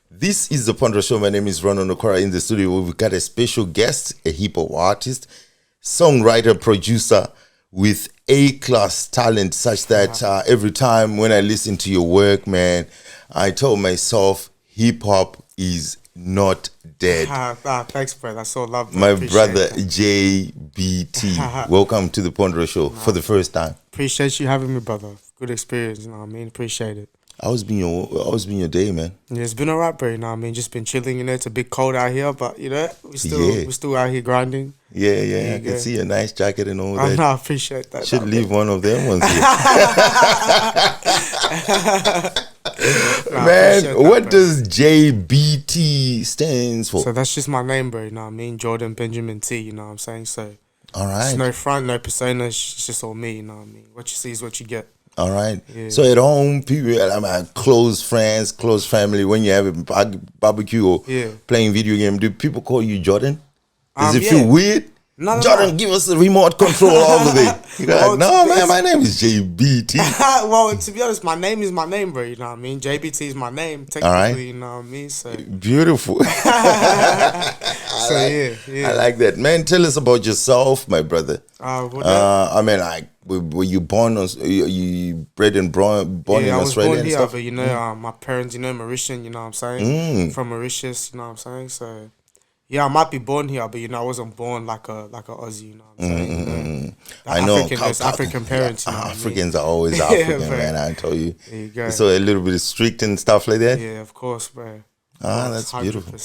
This is the Pondra Show. My name is RonRon Okora. In the studio, we've got a special guest, a hip hop artist, songwriter, producer with A-class talent, such that every time when I listen to your work, man, I told myself hip hop is not dead. Thanks, bro. That's so lovely. My brother J.B.T. Welcome to the Pondra Show for the first time. Appreciate you having me, brother. Good experience, you know what I mean? Appreciate it. How's been your day, man? Yeah, it's been alright, bro. You know what I mean? Just been chilling, you know. It's a bit cold out here, but you know, we're still out here grinding. Yeah. I can see a nice jacket and all that. No, I appreciate that. Should leave one of them ones here. Man, what does J.B.T stands for? So that's just my name, bro. You know what I mean? Jordan Benjamin T. You know what I'm saying? So, all right. It's no front, no persona. It's just all me. You know what I mean? What you see is what you get. All right. Yeah. So at home, people, close friends, close family, when you have a barbecue or playing video game, do people call you Jordan? Does it feel weird? No, Jordan, give us the remote control over there. You're like, no, man, my name is J.B.T. Well, to be honest, my name is my name, bro. You know what I mean? J.B.T. is my name, technically. All right. You know what I mean? So beautiful. I like that, man. Tell us about yourself, my brother. I mean, like, were you born? You bred and born in Australia? I was born here, stuff? But you know, my parents, you know, Mauritian. You know what I'm saying? From Mauritius, you know what I'm saying? So. Yeah, I might be born here, but you know, I wasn't born like a Aussie. You know what I'm saying? I know. African parents. You know Africans are always African, man. I tell you. There you go. So a little bit strict and stuff like that. Yeah, of course, bro. That's 100%. Beautiful.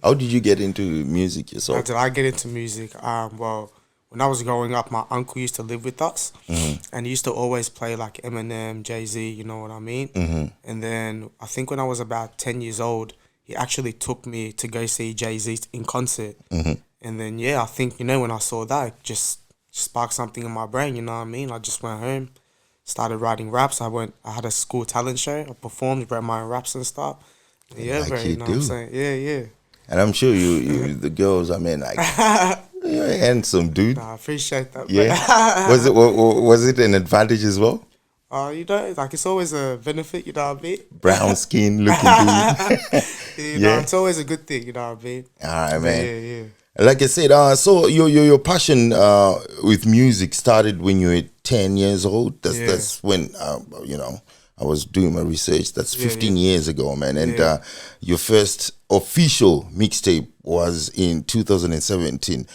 How did you get into music yourself? How did I get into music? Well, when I was growing up, my uncle used to live with us, and he used to always play like Eminem, Jay-Z. You know what I mean? And then I think when I was about 10 years old, he actually took me to go see Jay-Z in concert. And then, I think, you know, when I saw that, it just sparked something in my brain, you know what I mean? I just went home, started writing raps. I had a school talent show. I performed, wrote my own raps and stuff. Yeah, bro, you know what I'm saying? Yeah. And I'm sure you the girls, I mean, like, you're a handsome dude. I appreciate that, yeah. Was it an advantage as well? You know, like, it's always a benefit, you know what I mean? Brown skin looking dude. You know, it's always a good thing, you know what I mean? All right, man. Yeah. Like I said, so your passion with music started when you were 10 years old. That's when, you know, I was doing my research. That's 15 years ago, man. And your first official mixtape was in 2017,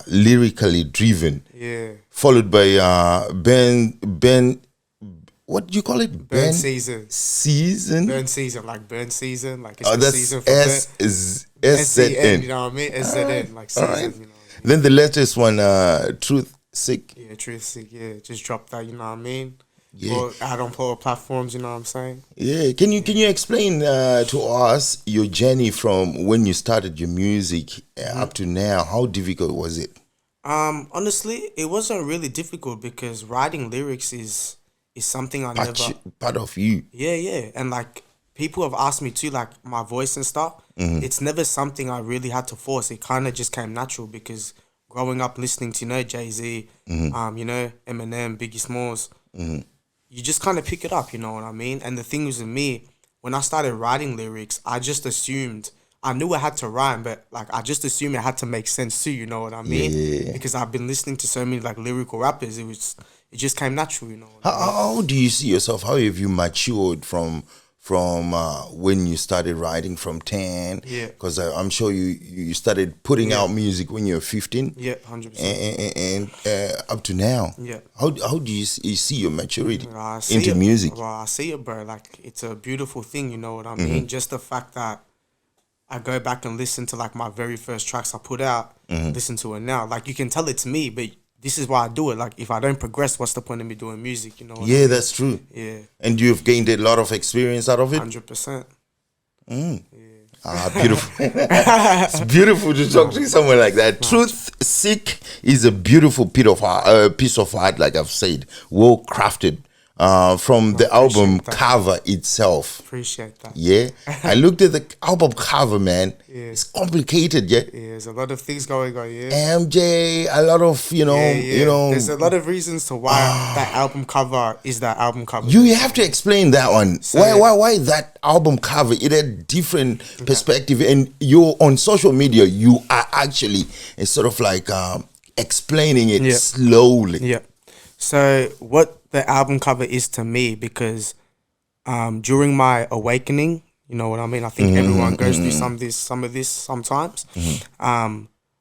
Lyrically Driven. Yeah. Followed by Ben. What do you call it? Burn season. Season? Like burn season. Like it's the season for SZN. You know what I mean? SZN, like season, you know what I mean? Then the latest one, TruthSic. Yeah, TruthSic, just dropped that, you know what I mean? Yeah. Add on all platforms, you know what I'm saying? Yeah. Can you explain to us your journey from when you started your music up to now? How difficult was it? Honestly, it wasn't really difficult because writing lyrics is something I never... Part of you. Yeah. And like, people have asked me too, like, my voice and stuff. It's never something I really had to force. It kind of just came natural because growing up listening to, you know, Jay-Z, you know, Eminem, Biggie Smalls, you just kind of pick it up, you know what I mean? And the thing was with me, when I started writing lyrics, I just assumed... I knew I had to rhyme, but like I just assumed it had to make sense too, you know what I mean? Yeah. Because I've been listening to so many like lyrical rappers, it just came natural, you know. How do you see yourself? How have you matured from when you started writing from 10? Yeah. Because I'm sure you started putting out music when you were 15. Yeah, 100%. And up to now. Yeah. How do you see your maturity into music? Well, I see it, bro. Like, it's a beautiful thing, you know what I mean? Just the fact that I go back and listen to like my very first tracks I put out, listen to it now. Like, you can tell it's me, but this is why I do it. Like, if I don't progress, what's the point of me doing music, you know? Yeah, I mean? That's true. Yeah. And you've gained a lot of experience out of it? 100%. Yeah. Beautiful. It's beautiful to talk to someone like that. TruthSic is a beautiful piece of art, like I've said, well crafted. from the album cover itself. Appreciate that. Yeah, I looked at the album cover, man. Yeah. It's complicated, yeah. Yeah, there's a lot of things going on, yeah. MJ, a lot of you know. There's a lot of reasons to why that album cover is that album cover. You have to explain that one. So, why that album cover? It had different perspective, and you're on social media. You are actually it's sort of like explaining it slowly. Yeah. So what the album cover is to me, because during my awakening, you know what I mean? I think everyone goes through some of this sometimes.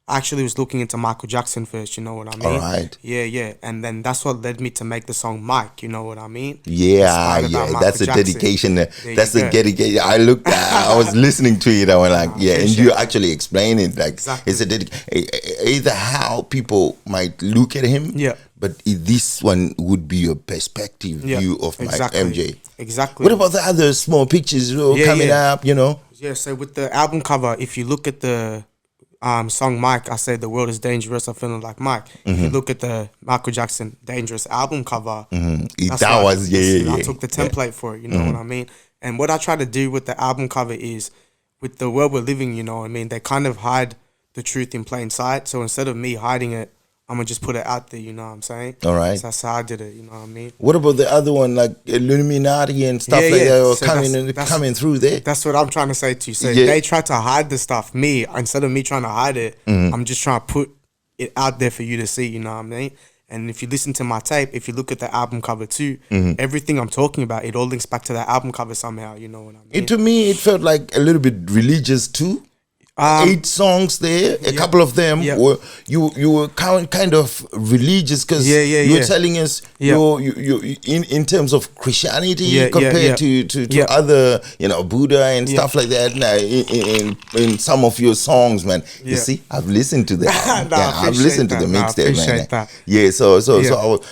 I actually was looking into Michael Jackson first, you know what I mean? All right. Yeah. And then that's what led me to make the song Mike, you know what I mean? Yeah. That's a dedication. That's the dedication. I was listening to it. I was like, and you actually explain it. Like, it's a dedication. Either how people might look at him. Yeah. But this one would be your perspective view of my MJ. Exactly. What about the other small pictures coming up, you know? Yeah, so with the album cover, if you look at the song Mike, I said the world is dangerous, I'm feeling like Mike. If you look at the Michael Jackson Dangerous album cover, I took the template for it, you know what I mean? And what I try to do with the album cover is, with the world we're living, you know what I mean, they kind of hide the truth in plain sight. So instead of me hiding it, I'm going to just put it out there, you know what I'm saying? All right. So that's how I did it, you know what I mean? What about the other one, like Illuminati and stuff like that, so coming through there? That's what I'm trying to say to you. So they try to hide the stuff. Me, instead of me trying to hide it, I'm just trying to put it out there for you to see, you know what I mean? And if you listen to my tape, if you look at the album cover too, everything I'm talking about, it all links back to that album cover somehow, you know what I mean? To me, it felt like a little bit religious too. 8 songs there, a couple of them were you were kind of religious, because you were telling us you in terms of Christianity compared to other, you know, Buddha and stuff like that. Now in some of your songs, man, you see, I've listened to that. I've listened to the mixtape, man. Yeah, so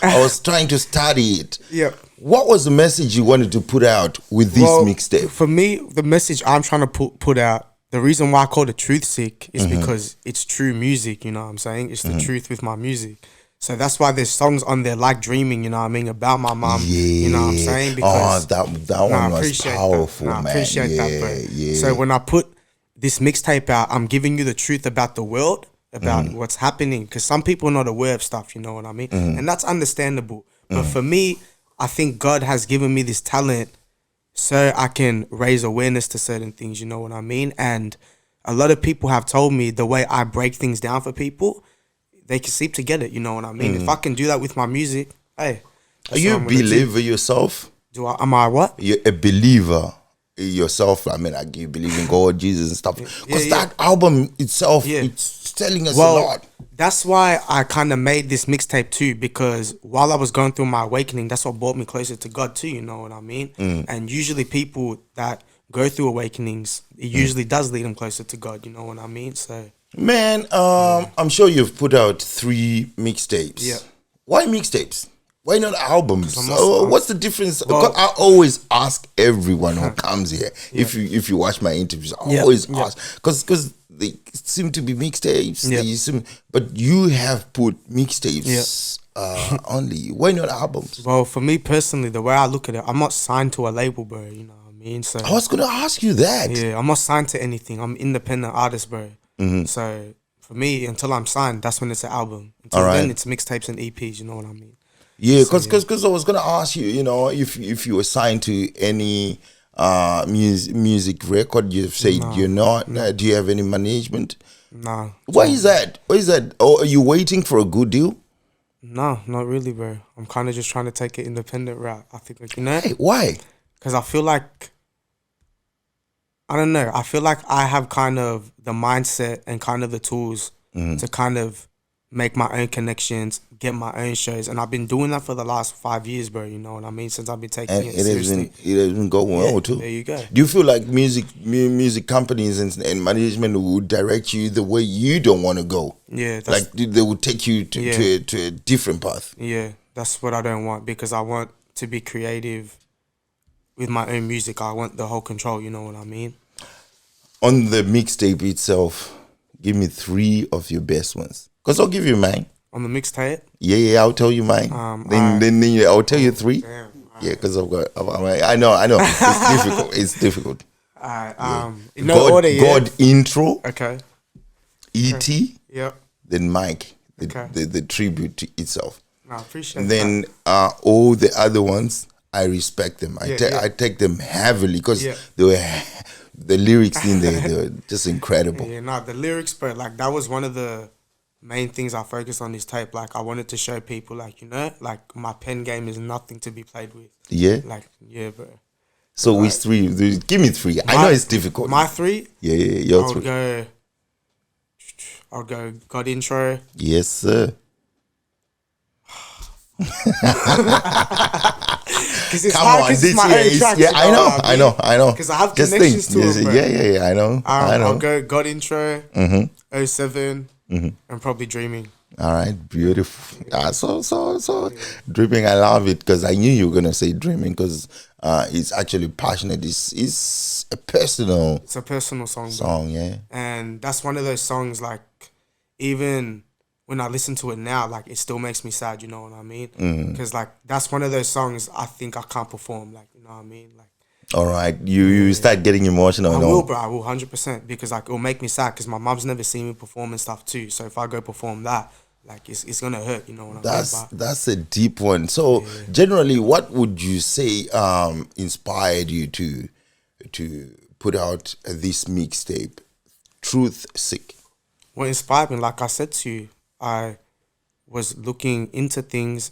I was trying to study it. Yeah. What was the message you wanted to put out with this mixtape? For me, the message I'm trying to put out, the reason why I call it TruthSic is because it's true music, you know what I'm saying? It's the truth with my music. So that's why there's songs on there like Dreaming, you know what I mean, about my mom, you know what I'm saying? Because that one was powerful, man. I appreciate that, bro. So when I put this mixtape out, I'm giving you the truth about the world, about what's happening, because some people are not aware of stuff, you know what I mean? And that's understandable. But for me, I think God has given me this talent so I can raise awareness to certain things, you know what I mean? And a lot of people have told me the way I break things down for people, they can seem to get it, you know what I mean? If I can do that with my music, hey. Are you a believer yourself? Am I what? You're a believer yourself. I mean, like, you believe in God, Jesus and stuff. Because that album itself, it's telling us a lot. That's why I kind of made this mixtape too, because while I was going through my awakening, that's what brought me closer to God too, you know what I mean? And usually people that go through awakenings, it usually does lead them closer to God, you know what I mean? So, man, I'm sure you've put out 3 mixtapes. Yeah. Why mixtapes? Why not albums? What's the difference? Well, I always ask everyone who comes here. If you watch my interviews, I always ask, because they seem to be mixtapes. But you have put mixtapes only. Why not albums? Well, for me personally, the way I look at it, I'm not signed to a label, bro. You know what I mean? So I was gonna ask you that. Yeah, I'm not signed to anything. I'm an independent artist, bro. So for me, until I'm signed, that's when it's an album. Until then, it's mixtapes and EPs. You know what I mean? Yeah, because I was gonna ask you, you know, if you were signed to any music record, you've said you're not. Do you have any management? No. Why is that? Why is that? Or are you waiting for a good deal? No, not really, bro. I'm kind of just trying to take an independent route. I think, like, you know. Hey, why? Because I feel like, I don't know. I feel like I have kind of the mindset and kind of the tools to kind of make my own connections, get my own shows, and I've been doing that for the last 5 years, bro. You know what I mean? Since I've been taking it seriously. It has been going well too. There you go. Do you feel like music companies and management would direct you the way you don't want to go? Yeah, like they would take you to a different path. Yeah, that's what I don't want, because I want to be creative with my own music. I want the whole control. You know what I mean? On the mixtape itself, give me 3 of your best ones. Because I'll give you mine. On the mixtape? Yeah, I'll tell you mine. Then I'll tell you 3. Damn. Yeah, because I know. It's difficult. It's difficult. In no order, God intro. Okay. E.T. Yep. Then Mike. Okay. The tribute to itself. I appreciate And then all the other ones, I respect them. Yeah, I take them heavily because Yeah. they were the lyrics in there. They were just incredible. Yeah, the lyrics, but like that was one of the main things I focused on this tape. Like I wanted to show people, like, you know, like my pen game is nothing to be played with. Yeah. Like, yeah, bro. So like, which three? Give me three. I know it's difficult. My three? Yeah, your three. I'll go God intro. Yes, sir. Because it's hard, because it's my own tracks. Yeah, I know. Because I have connections to it, bro. Yeah, I know. I'll go God intro, 07, and probably Dreaming. All right, beautiful. So Dreaming, I love it because I knew you were gonna say Dreaming because it's actually passionate. It's a personal. It's a personal song. Yeah. And that's one of those songs, like, even when I listen to it now, like, it still makes me sad, you know what I mean? Because, like, that's one of those songs I think I can't perform, like, you know what I mean? Like, all right, you start getting emotional. I will, bro. I will 100%, because, like, it'll make me sad because my mom's never seen me perform and stuff too. So if I go perform that, like, it's gonna hurt, you know what I mean? That's a deep one. So generally, what would you say inspired you to put out this mixtape, TruthSic? What inspired me, like I said to you, I was looking into things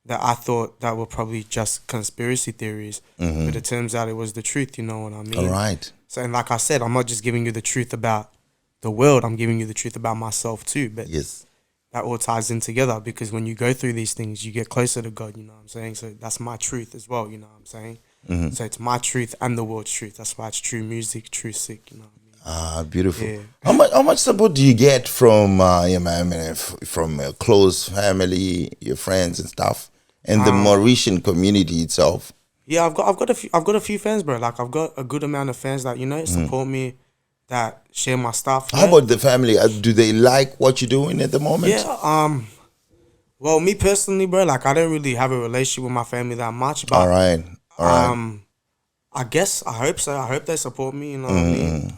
that I thought that were probably just conspiracy theories, but it turns out it was the truth, you know what I mean? All right. So, and like I said, I'm not just giving you the truth about the world, I'm giving you the truth about myself too, but yes, that all ties in together, because when you go through these things, you get closer to God, you know what I'm saying? So that's my truth as well, you know what I'm saying? So it's my truth and the world's truth. That's why it's true music, TruthSic, you know what I mean? Beautiful. Yeah. How much support do you get from from a close family, your friends and stuff, and the Mauritian community itself? Yeah, I've got a few fans, bro. Like, I've got a good amount of fans that, you know, support me, that share my stuff. How about the family? Do they like what you're doing at the moment? Yeah. Well, me personally, bro, like, I don't really have a relationship with my family that much. But all right. I guess, I hope so. I hope they support me. You know what I mean?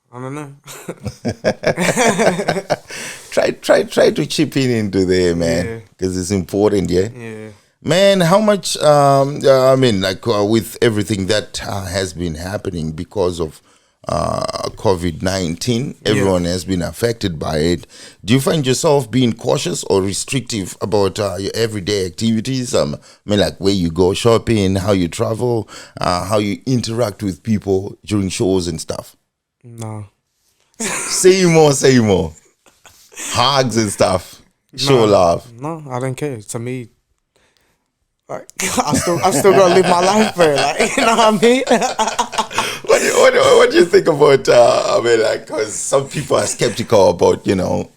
I don't know. try to chip into there, man, because it's important. Yeah. Man, how much? With everything that has been happening because of COVID-19, everyone has been affected by it. Do you find yourself being cautious or restrictive about your everyday activities? Like where you go shopping, how you travel, how you interact with people during shows and stuff? No. Say more. Hugs and stuff. Show love. No, I don't care. To me, like, I'm still gonna live my life, bro. Like, you know what I mean? What do you think about? Because some people are skeptical about, the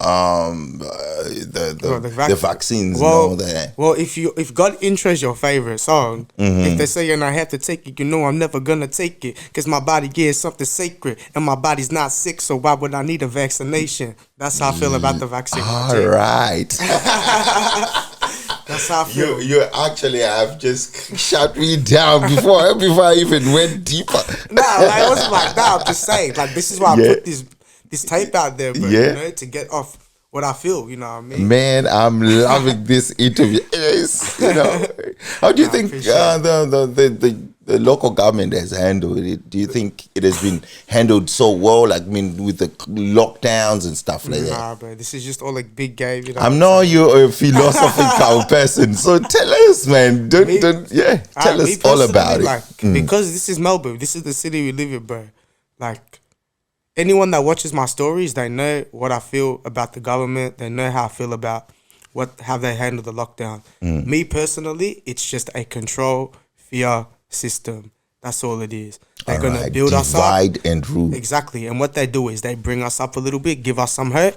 vaccines and all that. Well, if God intro is your favorite song, if they say I have to take it, you know I'm never gonna take it, because my body gives something sacred, and my body's not sick, so why would I need a vaccination? That's how I feel about the vaccine. All right. That's how I feel. You actually have just shut me down before I even went deeper. Nah, like, it wasn't like that. I'm just saying, like, this is why I put this tape out there, bro, you know, to get off what I feel, you know what I mean? Man, I'm loving this interview. Yes, how do you think the local government has handled it? Do you think it has been handled so well, like, with the lockdowns and stuff like that? Nah, bro, this is just all like big game, you know. I know you're a philosophical person, so tell us, man. Tell us all about it. Like, because this is Melbourne, this is the city we live in, bro. Like, anyone that watches my stories, they know what I feel about the government. They know how I feel about how they handle the lockdown. Me personally, it's just a control, fear system. That's all it is. They're going to build us up. Divide and rule. Exactly. And what they do is they bring us up a little bit, give us some hurt,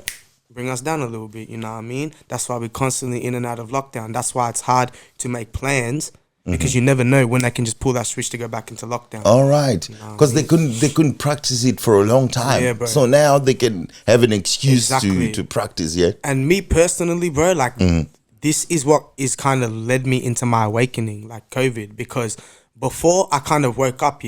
bring us down a little bit. You know what I mean? That's why we're constantly in and out of lockdown. That's why it's hard to make plans, because you never know when they can just pull that switch to go back into lockdown. All right, because they couldn't practice it for a long time. Yeah, bro. So now they can have an excuse to practice. Yeah. And me personally, bro, like this is what is kind of led me into my awakening, like COVID, because before I kind of woke up,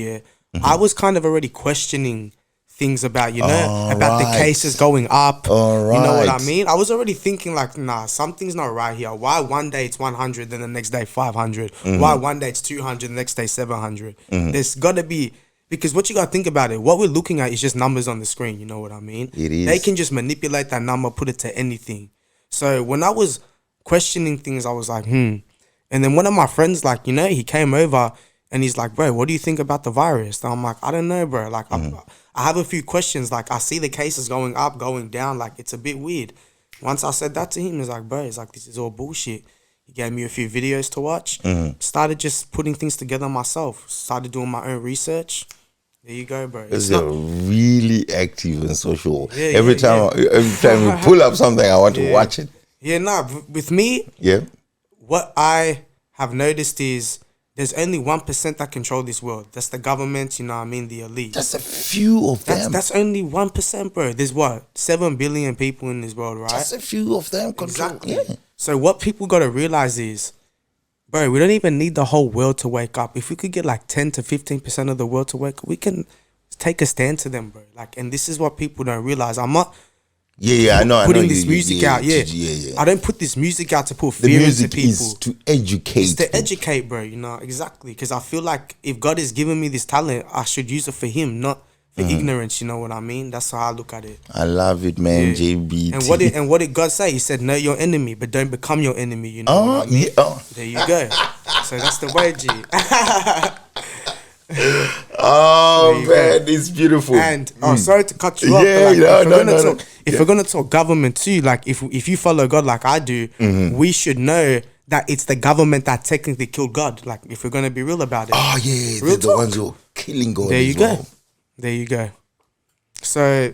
I was kind of already questioning things about, about the cases going up. All right. You know what I mean? I was already thinking like, nah, something's not right here. Why one day it's 100, then the next day 500? Why one day it's 200, the next day 700? There's got to be, because what you got to think about it, what we're looking at is just numbers on the screen. You know what I mean? It is. They can just manipulate that number, put it to anything. So when I was questioning things, I was like, And then one of my friends, like, he came over and he's like, bro, what do you think about the virus? And I'm like, I don't know, bro. Like, I have a few questions. Like, I see the cases going up, going down. Like, it's a bit weird. Once I said that to him, he's like, bro, it's like, this is all bullshit. He gave me a few videos to watch. Started just putting things together myself. Started doing my own research. There you go, bro. Because you're really active and social. Every time you pull up something, I want to watch it. Yeah, with me, what I have noticed is there's only 1% that control this world. That's the government, you know what I mean, the elite. Just a few of them. That's only 1%, bro. There's 7 billion people in this world, right? Just a few of them control. Exactly. Yeah. So what people got to realize is, bro, we don't even need the whole world to wake up. If we could get like 10 to 15% of the world to wake up, we can take a stand to them, bro. Like, and this is what people don't realize. I'm not I know. Putting this music out. I don't put this music out to put fear into people. The music is to educate. It's to educate, bro. Exactly. Because I feel like if God is giving me this talent, I should use it for Him, not for ignorance. You know what I mean? That's how I look at it. I love it, man. J.B.T. And what did God say? He said, know your enemy, but don't become your enemy. You know what I mean? There you go. So that's the way, G. Man, it's beautiful. And sorry to cut you off. If we're gonna talk government too, like if you follow God like I do, we should know that it's the government that technically killed God. Like, if we're gonna be real about it. They're the ones who are killing God. There you go. There you go. So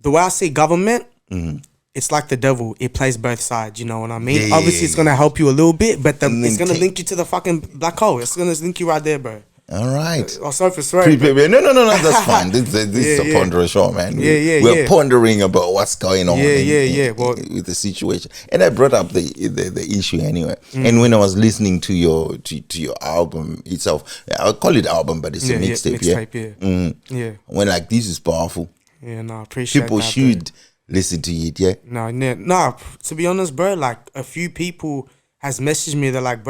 the way I see government, it's like the devil. It plays both sides. You know what I mean? Obviously, it's gonna help you a little bit, but it's gonna link you to the fucking black hole. It's gonna link you right there, bro. All right. Sorry for swearing. No, that's fine. This is a ponderous show, man. We're pondering about what's going on with the situation. And I brought up the issue anyway. And when I was listening to your album itself, I'll call it album, but it's a mixtape. When like, this is powerful. Yeah, no, I appreciate people that, should listen to it, No, to be honest, bro, like, a few people has messaged me, they're like,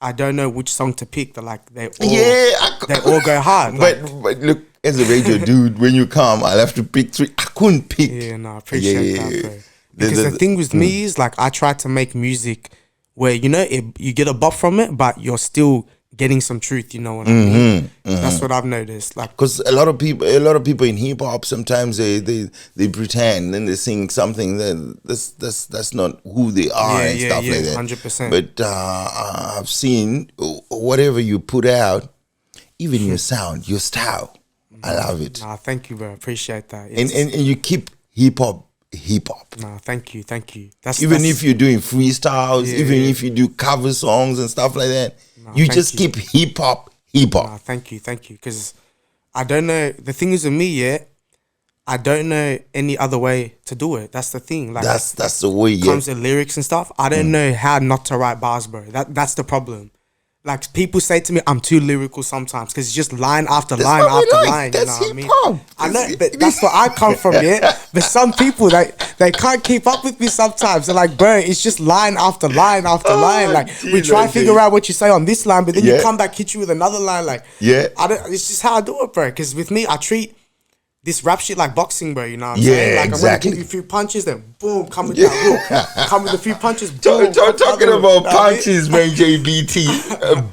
I don't know which song to pick. They're like, they all go hard. But look, as a radio dude, when you come, I'll have to pick 3. I couldn't pick. Yeah, no, I appreciate that, bro. Because the thing with me is, like, I try to make music where, you get a bop from it, but you're still getting some truth, you know what I mean? That's what I've noticed. Like, because a lot of people in hip hop, sometimes they pretend and they sing something that's not who they are and stuff like that. 100%. But I've seen whatever you put out, even your sound, your style. I love it. Nah, thank you, bro. Appreciate that. And you keep hip hop. Nah, thank you. That's if you're doing freestyles, if you do cover songs and stuff like that. You just keep hip hop. Nah, thank you. Because I don't know. The thing is with me, I don't know any other way to do it. That's the thing. Like, that's the way. Comes to lyrics and stuff. I don't know how not to write bars, bro. That's the problem. Like, people say to me, I'm too lyrical sometimes because it's just line after line after line. That's you know what I mean? I know, but that's where I come from, But some people, they can't keep up with me sometimes. They're like, bro, it's just line after line after line. Like, we try to figure out what you say on this line, but then you come back, hit you with another line. Like, it's just how I do it, bro. Because with me, I treat this rap shit like boxing, bro. You know what I'm saying? Like, exactly. I'm gonna give you a few punches, then boom, come with that hook. Come with a few punches, boom. Talking about punches, man, J.B.T.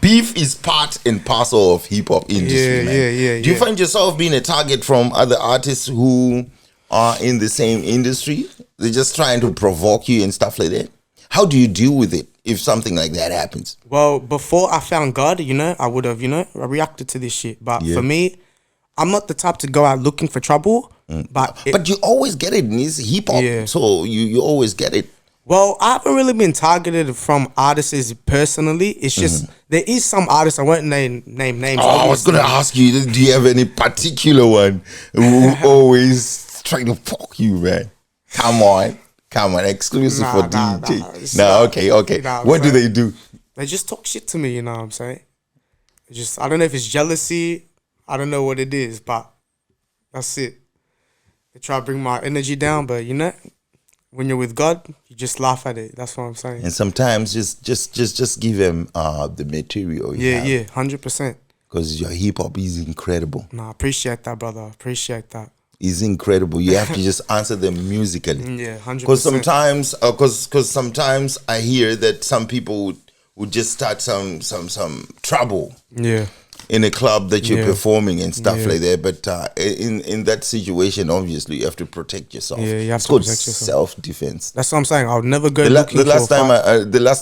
Beef is part and parcel of hip hop industry, man. Do you find yourself being a target from other artists who are in the same industry? They're just trying to provoke you and stuff like that. How do you deal with it if something like that happens? Well, before I found God, I would have, reacted to this shit. But for me, I'm not the type to go out looking for trouble, but you always get it in this hip hop, so you always get it. Well, I haven't really been targeted from artists personally. It's just there is some artists, I won't name names. I was gonna ask you, do you have any particular one who always trying to fuck you, man? Come on. Come on, exclusive for DJ. Okay. Nah, What do they do? They just talk shit to me, you know what I'm saying? I don't know if it's jealousy. I don't know what it is, but that's it. They try to bring my energy down, but you know, when you're with God, you just laugh at it. That's what I'm saying. And sometimes just give them the material. Yeah, 100%. Because your hip hop is incredible. Nah, I appreciate that, brother. I appreciate that. It's incredible. You have to just answer them musically. Yeah, 100%. Because sometimes I hear that some people would just start some trouble. Yeah. In a club that you're performing and stuff like that, but in that situation, obviously you have to protect yourself. Yeah, you have it's to called protect yourself. Self-defense. That's what I'm saying. I'll never go looking the last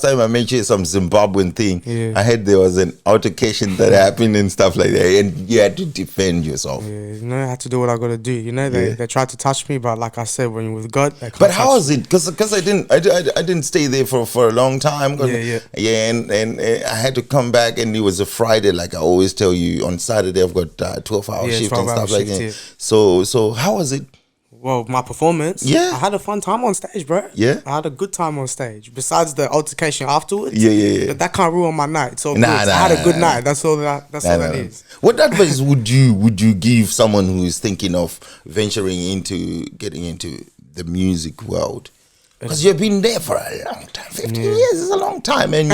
time I mentioned some Zimbabwean thing, I heard there was an altercation that happened and stuff like that, and you had to defend yourself. Yeah, you know, I had to do what I got to do. You know, they tried to touch me, but like I said, when you're with God, they can't. But how was it? Because I didn't stay there for a long time. And I had to come back, and it was a Friday, like I always tell you. On Saturday, I've got 12-hour shift and stuff like that. So how was it? Well, my performance, I had a fun time on stage, bro. Yeah, I had a good time on stage. Besides the altercation afterwards, but that can't ruin my night. So I had a good night. That's all that is. What advice would you give someone who is thinking of getting into the music world? Because you've been there for a long time. 15 years is a long time, and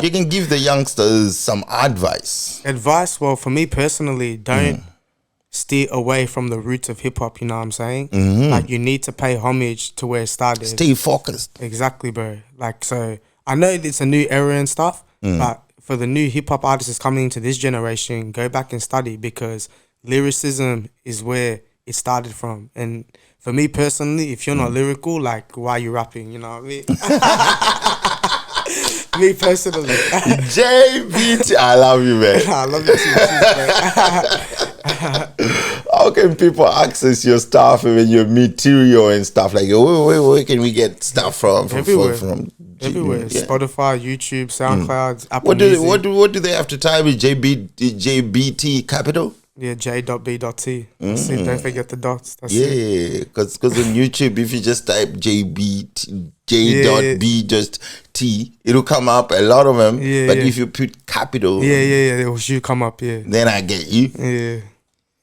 you can give the youngsters some advice. Advice, well, for me personally, don't steer away from the roots of hip hop. You know what I'm saying? Like, you need to pay homage to where it started. Stay focused. Exactly, bro. Like, so I know it's a new era and stuff, but for the new hip hop artists coming into this generation, go back and study, because lyricism is where it started from. And for me personally, if you're not lyrical, like, why are you rapping? You know what I mean? Me personally. J.B.T, I love you, man. I love you too, man. How can people access your stuff and your material and stuff like that? Where can we get stuff from? Everywhere. Everywhere. Yeah. Spotify, YouTube, SoundCloud, Apple Music. What do they have to type with J.B.T capital? Yeah, J.B.T. See, don't forget the dots. That's because on YouTube, if you just type J.B just T, it'll come up, a lot of them. But if you put capital, it should come up. Then I get you.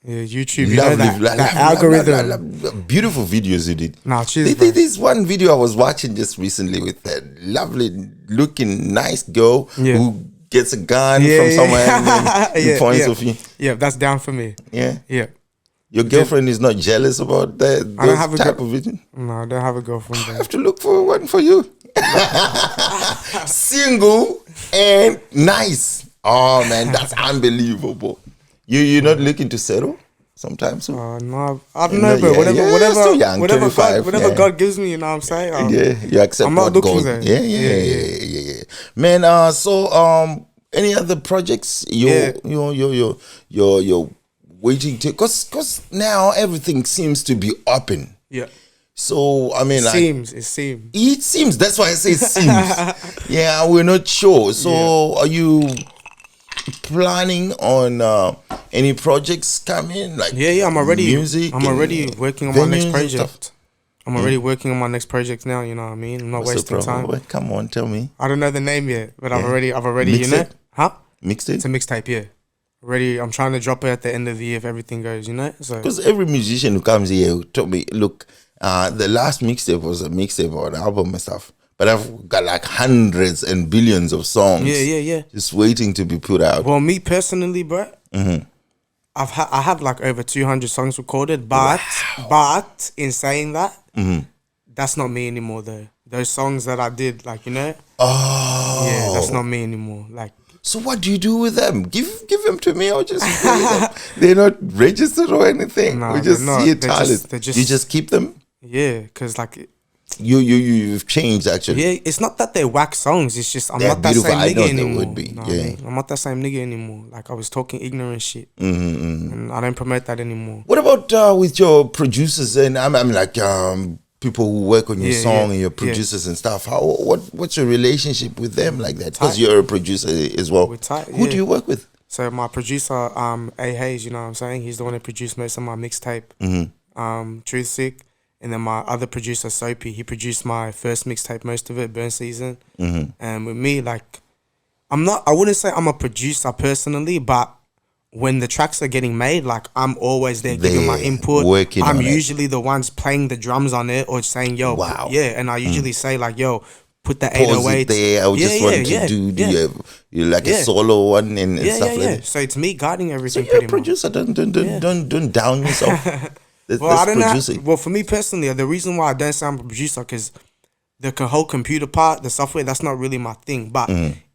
Yeah, YouTube. You know that algorithm. Beautiful videos you did. Nah, cheers. This one video I was watching just recently with a lovely looking nice girl who gets a gun from somewhere and then points of you. Yeah, that's down for me. Yeah. Your girlfriend is not jealous about that type of video? No, I don't have a girlfriend. I have to look for one for you. Single and nice. Oh man, that's unbelievable. You're not looking to settle sometime soon? No, I don't know, but whatever God gives me, you know what I'm saying? You accept. I'm not looking there. Yeah. Man, any other projects you're waiting to? Cause now everything seems to be open. Yeah. So I mean, it seems. That's why I say it seems. Yeah, we're not sure. So are you planning on any projects coming? Like I'm already music. I'm already working on my next project. I'm already working on my next project now. You know what I mean? I'm not wasting time. Come on, tell me. I don't know the name yet, but I've already you know, mixtape. It's a mixtape, I'm trying to drop it at the end of the year if everything goes, you know. So because every musician who comes here told me, look, the last mixtape was a mixtape or an album and stuff. But I've got like hundreds and billions of songs. Yeah. Just waiting to be put out. Well, me personally, bro, I have like over 200 songs recorded. But in saying that, that's not me anymore though. Those songs that I did, like, you know. Oh. Yeah, that's not me anymore. Like. So what do you do with them? Give them to me or just play them? They're not registered or anything. No, we just see a talent. You just keep them? Yeah, because like. You've changed actually. Yeah, it's not that they're whack songs. It's just I'm not that same nigga anymore. Would be. I'm not that same nigga anymore. Like I was talking ignorant shit, and I don't promote that anymore. What about with your producers and I'm like people who work on your song and your producers and stuff? What's your relationship with them like that? Because you're a producer as well. We're tight. Who do you work with? So my producer, A Hayes, you know what I'm saying? He's the one that produced most of my mixtape. TruthSic. And then my other producer, Soapy, he produced my first mixtape, most of it, Burn Season. And with me, like, I wouldn't say I'm a producer personally, but when the tracks are getting made, like, I'm always there giving my input. I'm usually the ones playing the drums on it or saying, yo, yeah. And I usually say, like, yo, put the 808 there. I just want to do like a solo one and stuff like that. So it's me guiding everything. So you're a producer. Don't down yourself. Well, I don't know. Well, for me personally, the reason why I don't say I'm a producer, because the whole computer part, the software, that's not really my thing. But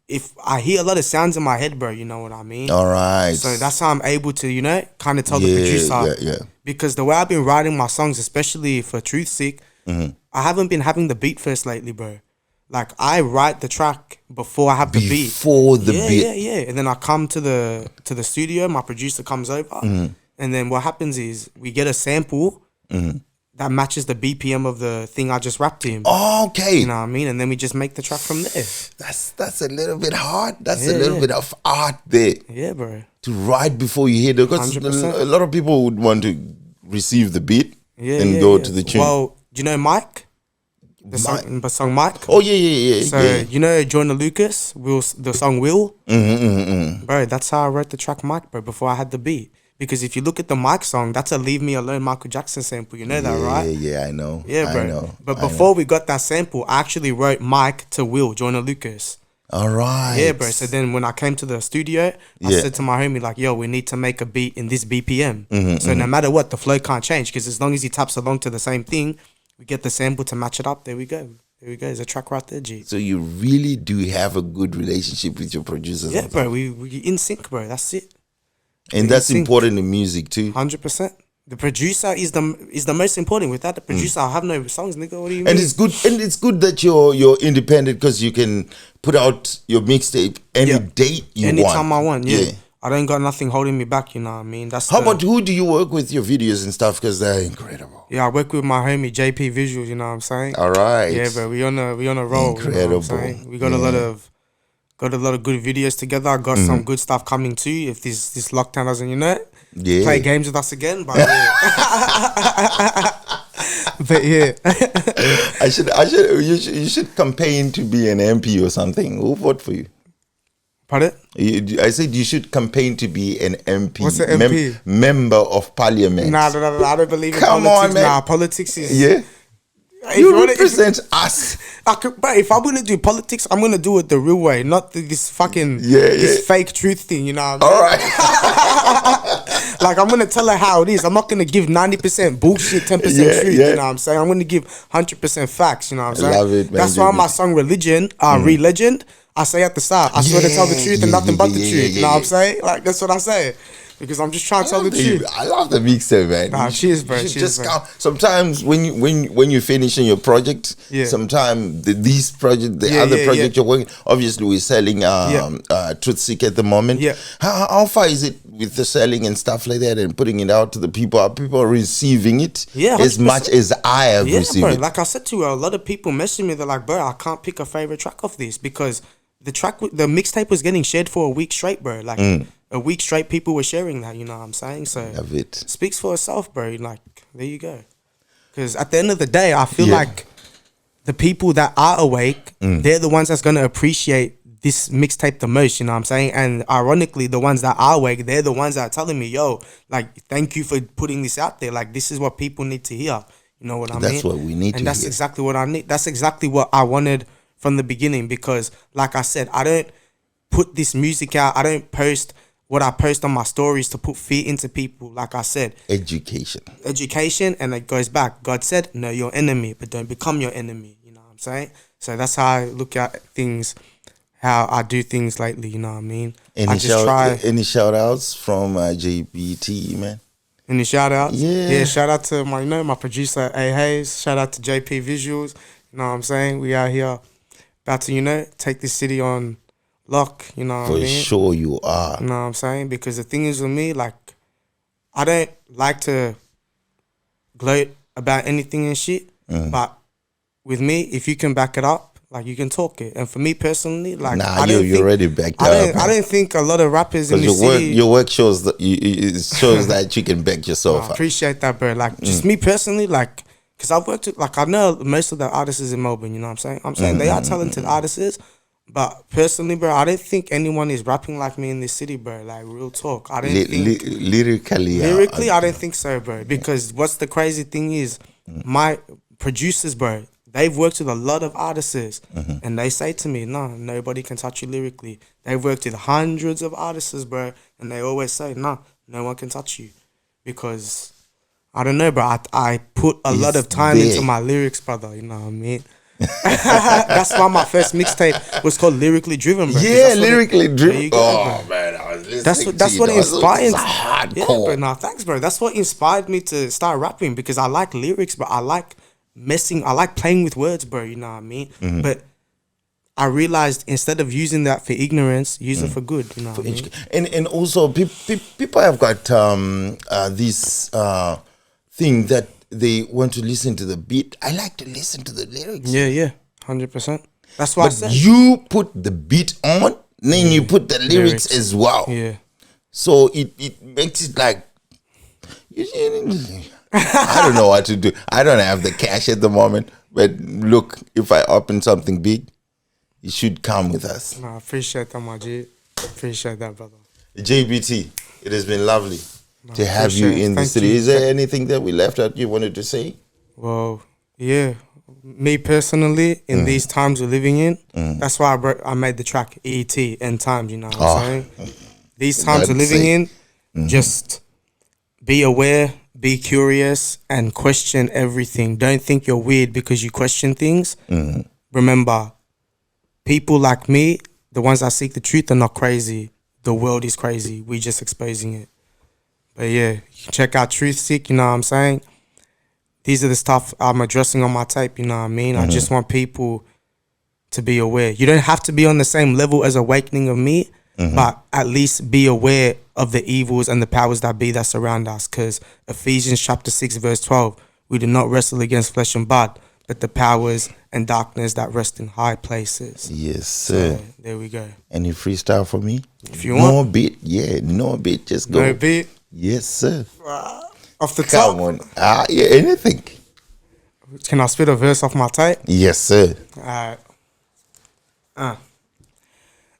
if I hear a lot of sounds in my head, bro, you know what I mean? All right. So that's how I'm able to, you know, kind of tell the producer. Because the way I've been writing my songs, especially for TruthSic, I haven't been having the beat first lately, bro. Like, I write the track before I have the beat. Before the beat. Yeah. And then I come to the studio, my producer comes over. And then what happens is we get a sample that matches the BPM of the thing I just rapped to him. Oh, okay. You know what I mean? And then we just make the track from there. That's a little bit hard. That's a little bit of art there. Yeah, bro. To write before you hear it. Because 100%. A lot of people would want to receive the beat and go to the tune. Well, do you know Mike? The song Mike? Oh, yeah. So, you know Joyner Lucas, the song Will? Bro, that's how I wrote the track Mike, bro, before I had the beat. Because if you look at the Mike song, that's a Leave Me Alone Michael Jackson sample. You know that, right? Yeah, I know. Yeah, bro. I know. But before we got that sample, I actually wrote Mike to Will, Joyner Lucas. All right. Yeah, bro. So then when I came to the studio, I said to my homie, like, yo, we need to make a beat in this BPM. So no matter what, the flow can't change. Because as long as he taps along to the same thing, we get the sample to match it up. There we go. There's a track right there, G. So you really do have a good relationship with your producers. Yeah, bro. We in sync, bro. That's it. And that's important in music too. 100%. The producer is the most important. Without the producer, I'll have no songs, nigga. What do you mean? And it's good that you're independent, because you can put out your mixtape any date you want. Anytime I want, yeah. I don't got nothing holding me back, you know what I mean? How about who do you work with your videos and stuff? Because they're incredible. Yeah, I work with my homie J.P. Visuals, you know what I'm saying? All right. Yeah, but we on a roll. Incredible. You know what I'm saying? We got a lot of good videos together. I got some good stuff coming too. If this lockdown doesn't, you know, play games with us again. But but you should campaign to be an MP or something. Who vote for you? Pardon? I said you should campaign to be an MP. What's an MP? Member of Parliament. Nah, I don't believe in Come politics. on, man. Nah, politics is... Yeah. You represent us. But if I'm going to do politics, I'm going to do it the real way, not this fucking this fake truth thing, you know what I mean? All right. Like, I'm going to tell her how it is. I'm not going to give 90% bullshit, 10% truth, you know what I'm saying? I'm going to give 100% facts, you know what I'm saying? Love it, man. That's why my song Religion, Re-Legend, I say at the start, I swear to tell the truth and nothing but the truth, you know what I'm saying? Like, that's what I say. Because I'm just trying to tell the truth. I love the mixtape, man. Nah, cheers, bro. Cheers, bro. Sometimes when you finish in your project, sometimes the other project you're working, obviously we're selling TruthSic at the moment. Yeah. How far is it with the selling and stuff like that and putting it out to the people? Are people receiving it as much as I have received it? Like I said to you, a lot of people messaging me. They're like, bro, I can't pick a favorite track off this because the mixtape was getting shared for a week straight, bro. Like a week straight, people were sharing that. You know what I'm saying? So love it. Speaks for itself, bro. Like, there you go. Because at the end of the day, I feel like the people that are awake, they're the ones that's gonna appreciate this mixtape the most. You know what I'm saying? And ironically, the ones that are awake, they're the ones that are telling me, yo, like, thank you for putting this out there. Like, this is what people need to hear. You know what I mean? That's what we need to hear. And that's exactly what I need. That's exactly what I wanted from the beginning, because like I said, I don't put this music out. I don't post what I post on my stories to put fear into people. Like I said, education, and it goes back. God said, know your enemy, but don't become your enemy. You know what I'm saying? So that's how I look at things, how I do things lately. You know what I mean? Any shout outs from J.B.T, man? Any shout outs? Yeah. Shout out to my producer A Hayes. Shout out to J.P. Visuals. You know what I'm saying? We out here about to, take this city on lock, you know what I mean? For sure you are. You know what I'm saying? Because the thing is with me, like, I don't like to gloat about anything and shit, but with me, if you can back it up, like, you can talk it. And for me personally, like, you're already backed up. I don't think a lot of rappers in the city... Your work shows that it shows that you can back yourself up. I appreciate that, bro. Like, just me personally, like, because I've worked with, like, I know most of the artists in Melbourne, you know what I'm saying? They are talented artists, but personally, bro, I don't think anyone is rapping like me in this city, bro. Like, real talk. I don't think... Lyrically, I don't think so, bro. Because what's the crazy thing is, my producers, bro, they've worked with a lot of artists, and they say to me, no, nobody can touch you lyrically. They've worked with hundreds of artists, bro, and they always say, no one can touch you. Because... I don't know, bro. I put a lot of time into my lyrics, brother. You know what I mean? That's why my first mixtape was called Lyrically Driven, bro. Yeah, Lyrically Driven. Oh, man, I was listening that's what inspired. Hardcore. Yeah, bro. Nah, thanks, bro. That's what inspired me to start rapping, because I like lyrics, but I like I like playing with words, bro. You know what I mean? But I realized instead of using that for ignorance, use it for good. You know what I mean? And also, people have got this thing that they want to listen to the beat. I like to listen to the lyrics. Yeah, 100%. That's why I said you put the beat on, then you put the lyrics as well. Yeah. So it makes it like I don't know what to do. I don't have the cash at the moment, but look, if I open something big, it should come with us. I appreciate that, my G. Appreciate that, brother. J.B.T, it has been lovely to have you in the studio. Is there anything that we left out you wanted to say? Well, yeah. Me personally, in these times we're living in, that's why I made the track E.T. End Times, you know what I'm saying? These times we're living in, just be aware, be curious, and question everything. Don't think you're weird because you question things. Remember, people like me, the ones that seek the truth, are not crazy. The world is crazy. We're just exposing it. But yeah, you can check out TruthSic, you know what I'm saying? These are the stuff I'm addressing on my tape, you know what I mean? I just want people to be aware. You don't have to be on the same level as Awakening of me, but at least be aware of the evils and the powers that be that surround us. Because Ephesians chapter 6 verse 12, we do not wrestle against flesh and blood, but the powers and darkness that rest in high places. Yes, sir. So, there we go. Any freestyle for me? If you want. No beat, no beat, just go. No beat? Yes, sir. Off the top? Come on. Yeah, anything. Can I spit a verse off my tape? Yes, sir. Alright.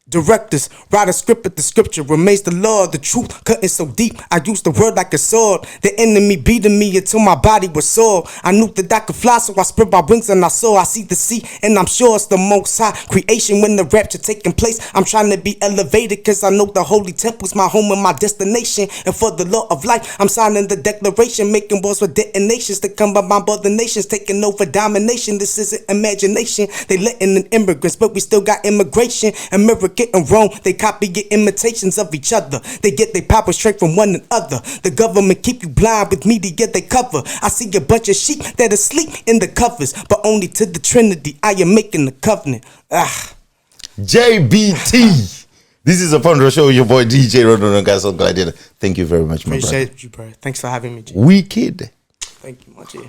Directors, write a script with the scripture, remains the law, the truth cutting so deep. I used the word like a sword. The enemy beating me until my body was sore. I knew that I could fly, so I spread my wings and I saw. I see the sea, and I'm sure it's the most high creation when the rapture taking place. I'm trying to be elevated, cause I know the holy temple's my home and my destination. And for the law of life, I'm signing the declaration, making wars for detonations to come by my brother nations, taking over domination. This isn't imagination. They letting in immigrants, but we still got immigration. America and Rome, they copy your imitations of each other. They get their power straight from one another. The government keep you blind with media they cover. I see a bunch of sheep that are asleep in the covers, but only to the Trinity I am making the covenant. J.B.T. This is a fun show. Your boy DJ RonRon, guys. So glad. Thank you very much, my brother. Appreciate you, bro. Thanks for having me, G. Wicked. Thank you, my G.